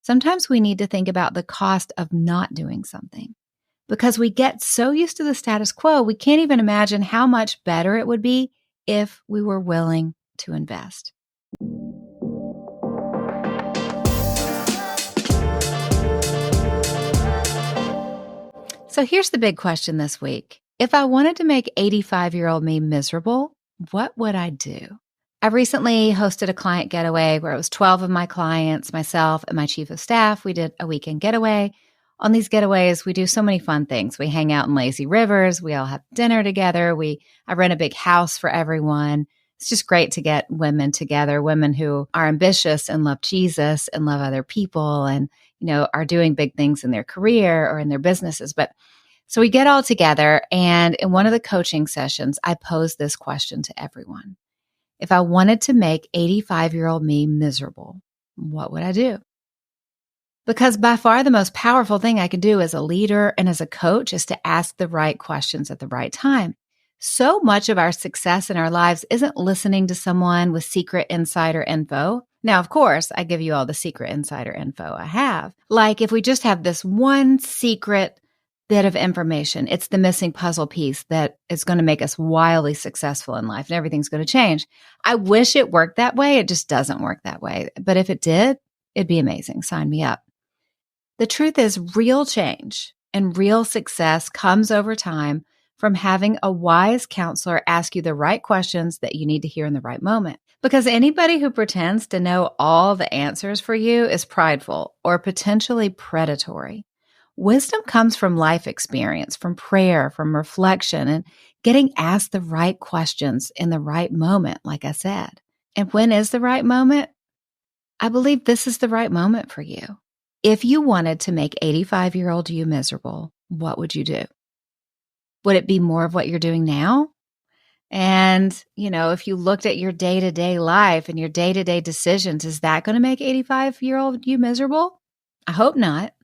Sometimes we need to think about the cost of not doing something because we get so used to the status quo, we can't even imagine how much better it would be if we were willing to invest. So here's the big question this week. If I wanted to make 85-year-old me miserable, what would I do? I recently hosted a client getaway where it was 12 of my clients, myself, and my chief of staff. We did a weekend getaway. On these getaways, we do so many fun things. We hang out in lazy rivers. We all have dinner together. I rent a big house for everyone. It's just great to get women together, women who are ambitious and love Jesus and love other people and, are doing big things in their career or in their businesses. So we get all together, and in one of the coaching sessions, I posed this question to everyone. If I wanted to make 85-year-old me miserable, what would I do? Because by far the most powerful thing I can do as a leader and as a coach is to ask the right questions at the right time. So much of our success in our lives isn't listening to someone with secret insider info. Now, of course, I give you all the secret insider info I have. Like if we just have this one secret bit of information, it's the missing puzzle piece that is going to make us wildly successful in life and everything's going to change. I wish it worked that way. It just doesn't work that way. But if it did, it'd be amazing. Sign me up. The truth is, real change and real success comes over time from having a wise counselor ask you the right questions that you need to hear in the right moment. Because anybody who pretends to know all the answers for you is prideful or potentially predatory. Wisdom comes from life experience, from prayer, from reflection, and getting asked the right questions in the right moment, like I said. And when is the right moment? I believe this is the right moment for you. If you wanted to make 85-year-old you miserable, what would you do? Would it be more of what you're doing now? And, if you looked at your day-to-day life and your day-to-day decisions, is that going to make 85-year-old you miserable? I hope not.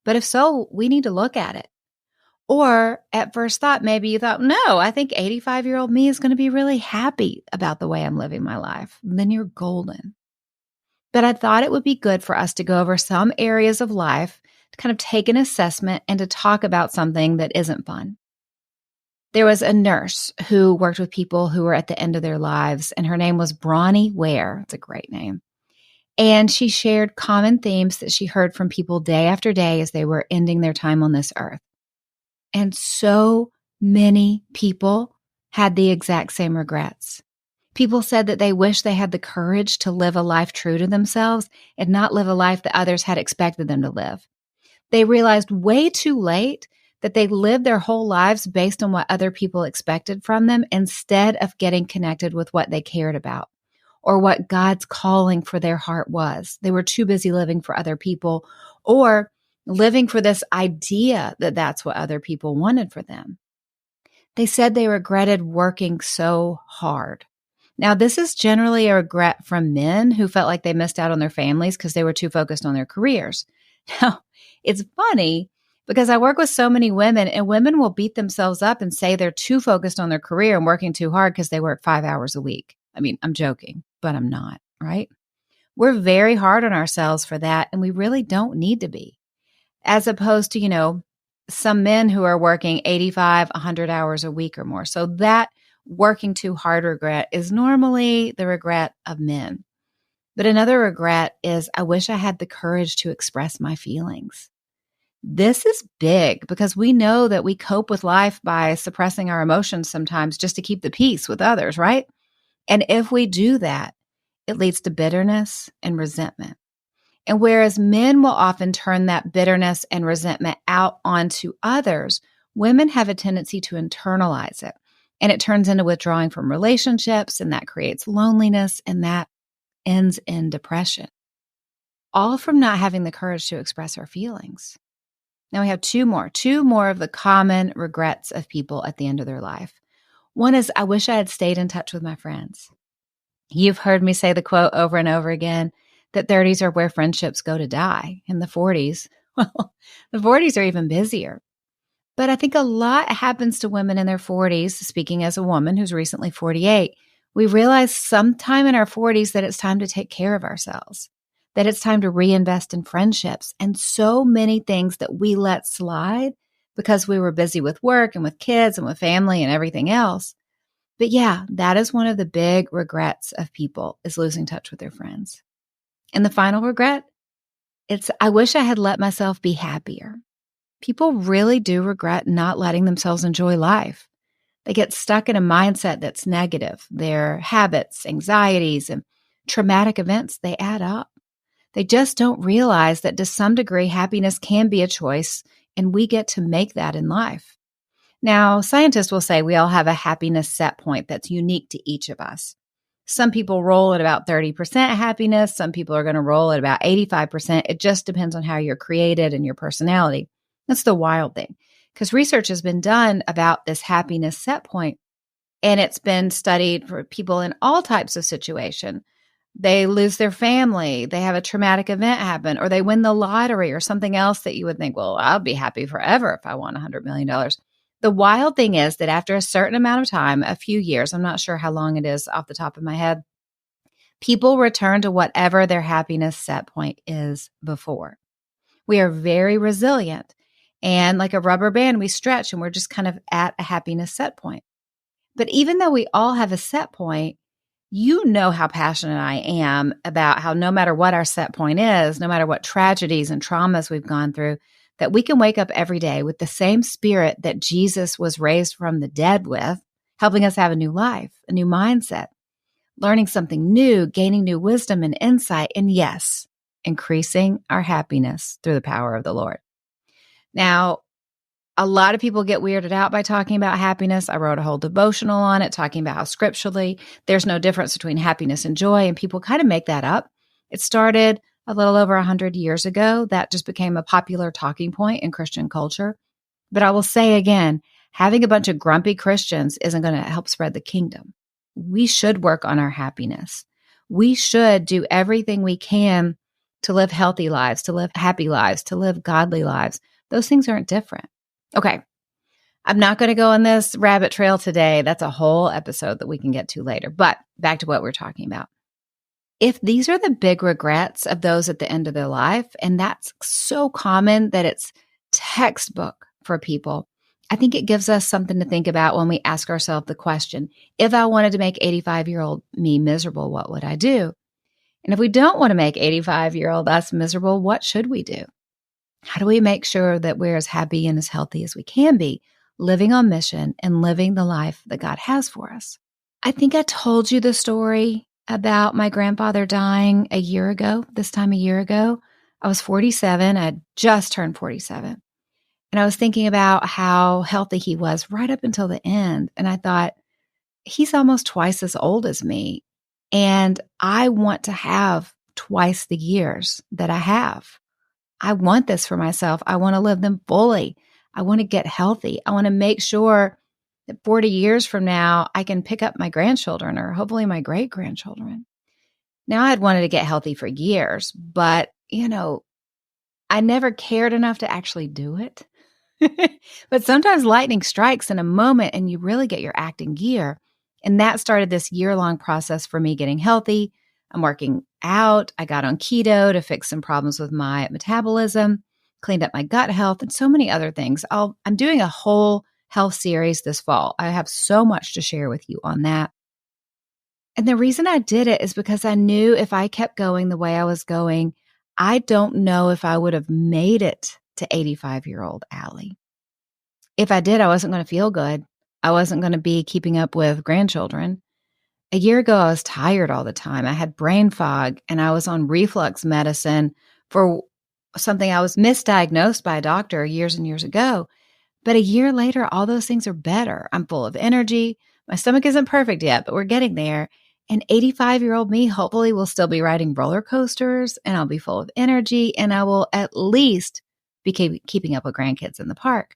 But if so, we need to look at it. Or at first thought, maybe you thought, no, I think 85-year-old me is going to be really happy about the way I'm living my life. Then you're golden. But I thought it would be good for us to go over some areas of life, to kind of take an assessment and to talk about something that isn't fun. There was a nurse who worked with people who were at the end of their lives, and her name was Bronnie Ware. It's a great name. And she shared common themes that she heard from people day after day as they were ending their time on this earth. And so many people had the exact same regrets. People said that they wish they had the courage to live a life true to themselves and not live a life that others had expected them to live. They realized way too late that they lived their whole lives based on what other people expected from them instead of getting connected with what they cared about or what God's calling for their heart was. They were too busy living for other people or living for this idea that that's what other people wanted for them. They said they regretted working so hard. Now, this is generally a regret from men who felt like they missed out on their families because they were too focused on their careers. Now, it's funny because I work with so many women, and women will beat themselves up and say they're too focused on their career and working too hard because they work 5 hours a week. I mean, I'm joking, but I'm not, right? We're very hard on ourselves for that, and we really don't need to be. As opposed to, some men who are working 85, 100 hours a week or more. So that working too hard regret is normally the regret of men. But another regret is, I wish I had the courage to express my feelings. This is big because we know that we cope with life by suppressing our emotions sometimes just to keep the peace with others, right? And if we do that, it leads to bitterness and resentment. And whereas men will often turn that bitterness and resentment out onto others, women have a tendency to internalize it. And it turns into withdrawing from relationships, and that creates loneliness, and that ends in depression. All from not having the courage to express our feelings. Now we have two more of the common regrets of people at the end of their life. One is, I wish I had stayed in touch with my friends. You've heard me say the quote over and over again, that 30s are where friendships go to die. In the 40s, well, the 40s are even busier. But I think a lot happens to women in their 40s, speaking as a woman who's recently 48. We realize sometime in our 40s that it's time to take care of ourselves, that it's time to reinvest in friendships, and so many things that we let slide because we were busy with work and with kids and with family and everything else. But yeah, that is one of the big regrets of people, is losing touch with their friends. And the final regret, I wish I had let myself be happier. People really do regret not letting themselves enjoy life. They get stuck in a mindset that's negative. Their habits, anxieties, and traumatic events, they add up. They just don't realize that to some degree, happiness can be a choice, and we get to make that in life. Now, scientists will say we all have a happiness set point that's unique to each of us. Some people roll at about 30% happiness. Some people are going to roll at about 85%. It just depends on how you're created and your personality. That's the wild thing, because research has been done about this happiness set point, and it's been studied for people in all types of situations. They lose their family, they have a traumatic event happen, or they win the lottery or something else that you would think, well, I'll be happy forever if I won $100 million. The wild thing is that after a certain amount of time, a few years, I'm not sure how long it is off the top of my head, people return to whatever their happiness set point is before. We are very resilient. And like a rubber band, we stretch and we're just kind of at a happiness set point. But even though we all have a set point, you know how passionate I am about how no matter what our set point is, no matter what tragedies and traumas we've gone through, that we can wake up every day with the same spirit that Jesus was raised from the dead with, helping us have a new life, a new mindset, learning something new, gaining new wisdom and insight, and yes, increasing our happiness through the power of the Lord. Now, a lot of people get weirded out by talking about happiness. I wrote a whole devotional on it, talking about how scripturally there's no difference between happiness and joy, and people kind of make that up. It started a little over 100 years ago. That just became a popular talking point in Christian culture. But I will say again, having a bunch of grumpy Christians isn't going to help spread the kingdom. We should work on our happiness. We should do everything we can to live healthy lives, to live happy lives, to live godly lives. Those things aren't different. Okay, I'm not going to go on this rabbit trail today. That's a whole episode that we can get to later. But back to what we're talking about. If these are the big regrets of those at the end of their life, and that's so common that it's textbook for people, I think it gives us something to think about when we ask ourselves the question, if I wanted to make 85-year-old me miserable, what would I do? And if we don't want to make 85-year-old us miserable, what should we do? How do we make sure that we're as happy and as healthy as we can be, living on mission and living the life that God has for us? I think I told you the story about my grandfather dying a year ago, this time a year ago. I was 47. I had just turned 47. And I was thinking about how healthy he was right up until the end. And I thought, he's almost twice as old as me. And I want to have twice the years that I have. I want this for myself. I want to live them fully. I want to get healthy. I want to make sure that 40 years from now, I can pick up my grandchildren or hopefully my great-grandchildren. Now, I had wanted to get healthy for years, but, I never cared enough to actually do it. But sometimes lightning strikes in a moment and you really get your act in gear. And that started this year-long process for me getting healthy. I'm working out. I got on keto to fix some problems with my metabolism, cleaned up my gut health, and so many other things. I'm doing a whole health series this fall. I have so much to share with you on that. And the reason I did it is because I knew if I kept going the way I was going, I don't know if I would have made it to 85-year-old Allie. If I did, I wasn't going to feel good. I wasn't going to be keeping up with grandchildren. A year ago, I was tired all the time. I had brain fog and I was on reflux medicine for something I was misdiagnosed by a doctor years and years ago. But a year later, all those things are better. I'm full of energy. My stomach isn't perfect yet, but we're getting there. And 85-year-old me hopefully will still be riding roller coasters and I'll be full of energy and I will at least be keeping up with grandkids in the park.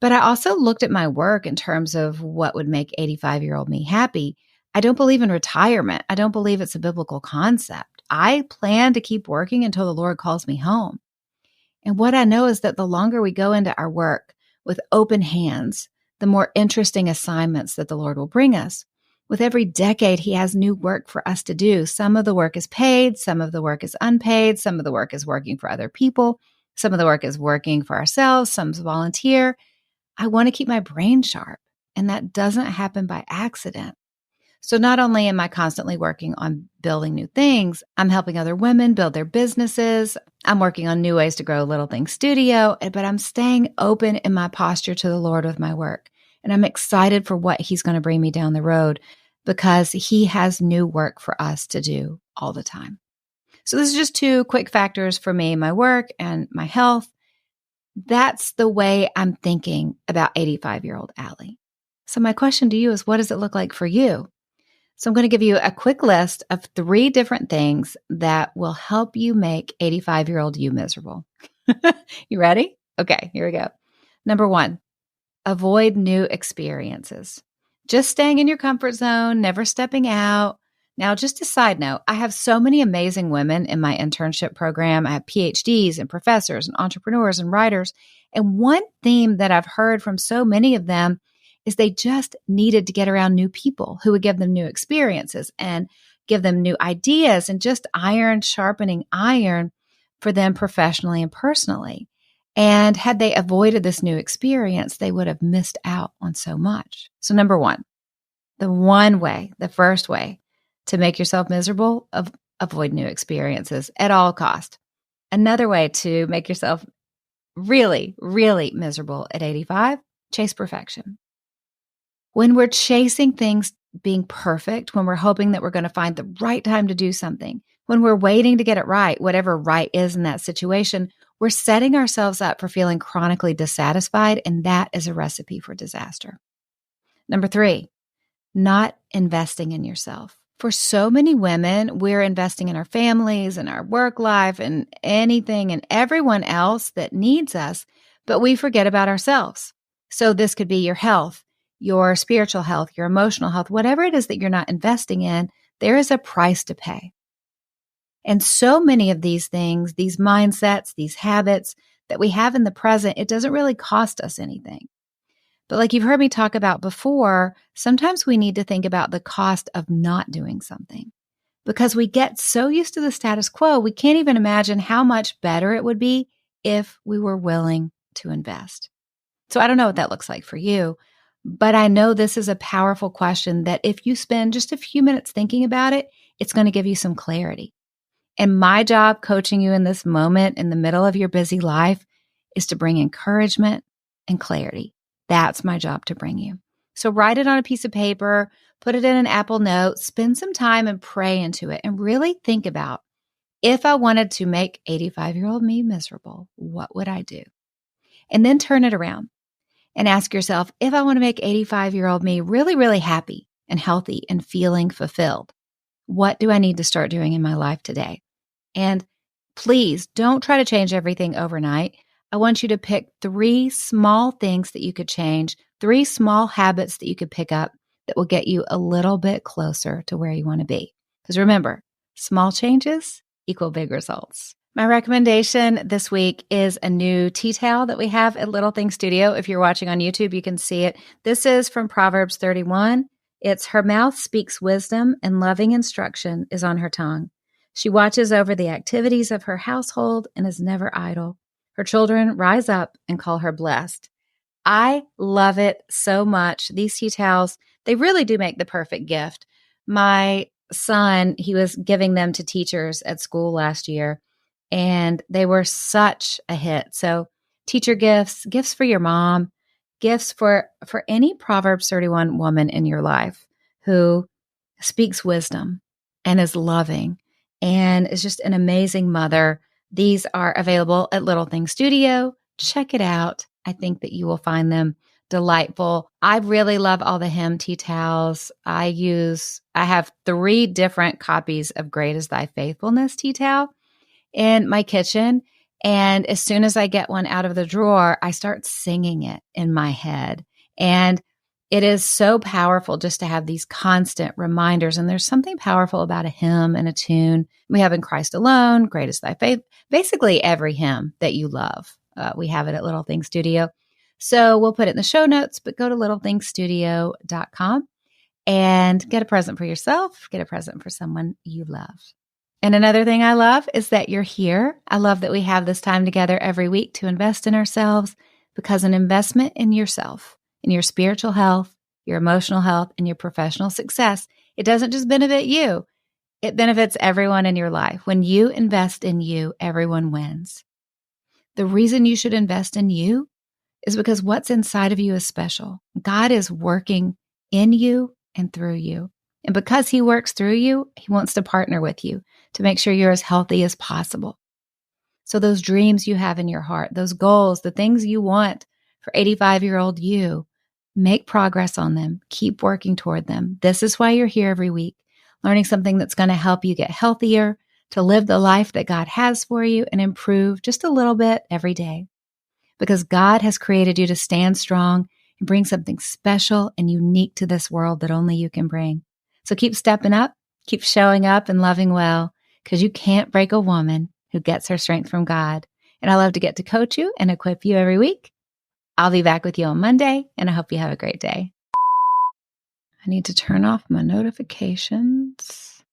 But I also looked at my work in terms of what would make 85-year-old me happy. I don't believe in retirement. I don't believe it's a biblical concept. I plan to keep working until the Lord calls me home. And what I know is that the longer we go into our work with open hands, the more interesting assignments that the Lord will bring us. With every decade, he has new work for us to do. Some of the work is paid, some of the work is unpaid, some of the work is working for other people, some of the work is working for ourselves, some's volunteer. I want to keep my brain sharp, and that doesn't happen by accident. So not only am I constantly working on building new things, I'm helping other women build their businesses. I'm working on new ways to grow Little Things Studio, but I'm staying open in my posture to the Lord with my work. And I'm excited for what he's going to bring me down the road because he has new work for us to do all the time. So this is just 2 quick factors for me, my work and my health. That's the way I'm thinking about 85-year-old Allie. So my question to you is, what does it look like for you? So I'm going to give you a quick list of 3 different things that will help you make 85-year-old you miserable. You ready? Okay, here we go. Number 1, avoid new experiences. Just staying in your comfort zone, never stepping out. Now, just a side note, I have so many amazing women in my internship program. I have PhDs and professors and entrepreneurs and writers. And one theme that I've heard from so many of them is they just needed to get around new people who would give them new experiences and give them new ideas and just iron sharpening iron for them professionally and personally. And had they avoided this new experience, they would have missed out on so much. So number 1, the first way to make yourself miserable, avoid new experiences at all cost. Another way to make yourself really, really miserable at 85, chase perfection. When we're chasing things being perfect, when we're hoping that we're going to find the right time to do something, when we're waiting to get it right, whatever right is in that situation, we're setting ourselves up for feeling chronically dissatisfied, and that is a recipe for disaster. Number 3, not investing in yourself. For so many women, we're investing in our families and our work life and anything and everyone else that needs us, but we forget about ourselves. So this could be your health, your spiritual health, your emotional health, whatever it is that you're not investing in, there is a price to pay. And so many of these things, these mindsets, these habits that we have in the present, it doesn't really cost us anything. But like you've heard me talk about before, sometimes we need to think about the cost of not doing something because we get so used to the status quo, we can't even imagine how much better it would be if we were willing to invest. So I don't know what that looks like for you, but I know this is a powerful question that if you spend just a few minutes thinking about it, it's going to give you some clarity. And my job coaching you in this moment in the middle of your busy life is to bring encouragement and clarity. That's my job to bring you. So write it on a piece of paper, put it in an Apple Note, spend some time and pray into it and really think about, if I wanted to make 85-year-old me miserable, what would I do? And then turn it around and ask yourself, if I want to make 85-year-old me really, really happy and healthy and feeling fulfilled, what do I need to start doing in my life today? And please don't try to change everything overnight. I want you to pick 3 small things that you could change, 3 small habits that you could pick up that will get you a little bit closer to where you want to be. Because remember, small changes equal big results. My recommendation this week is a new tea towel that we have at Little Things Studio. If you're watching on YouTube, you can see it. This is from Proverbs 31. It's, her mouth speaks wisdom and loving instruction is on her tongue. She watches over the activities of her household and is never idle. Her children rise up and call her blessed. I love it so much. These tea towels, they really do make the perfect gift. My son, he was giving them to teachers at school last year, and they were such a hit. So teacher gifts, gifts for your mom, gifts for any Proverbs 31 woman in your life who speaks wisdom and is loving and is just an amazing mother. These are available at Little Things Studio. Check it out. I think that you will find them delightful. I really love all the hem tea towels. I have 3 different copies of Great is Thy Faithfulness tea towel in my kitchen. And as soon as I get one out of the drawer, I start singing it in my head. And it is so powerful just to have these constant reminders. And there's something powerful about a hymn and a tune. We have In Christ Alone, Great is Thy Faith, basically every hymn that you love. We have it at Little Things Studio. So we'll put it in the show notes, but go to littlethingsstudio.com and get a present for yourself, get a present for someone you love. And another thing I love is that you're here. I love that we have this time together every week to invest in ourselves, because an investment in yourself, in your spiritual health, your emotional health, and your professional success, it doesn't just benefit you. It benefits everyone in your life. When you invest in you, everyone wins. The reason you should invest in you is because what's inside of you is special. God is working in you and through you. And because He works through you, He wants to partner with you to make sure you're as healthy as possible. So those dreams you have in your heart, those goals, the things you want for 85-year-old you, make progress on them. Keep working toward them. This is why you're here every week, learning something that's going to help you get healthier, to live the life that God has for you, and improve just a little bit every day. Because God has created you to stand strong and bring something special and unique to this world that only you can bring. So keep stepping up, keep showing up and loving well, because you can't break a woman who gets her strength from God. And I love to get to coach you and equip you every week. I'll be back with you on Monday, and I hope you have a great day. I need to turn off my notifications.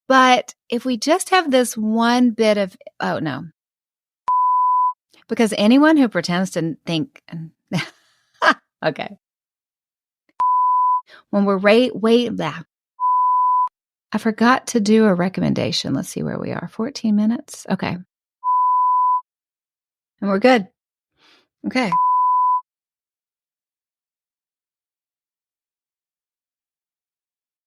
But if we just have this one bit of, oh no, because anyone who pretends to think, okay. When we're I forgot to do a recommendation. Let's see where we are. 14 minutes. Okay. And we're good. Okay.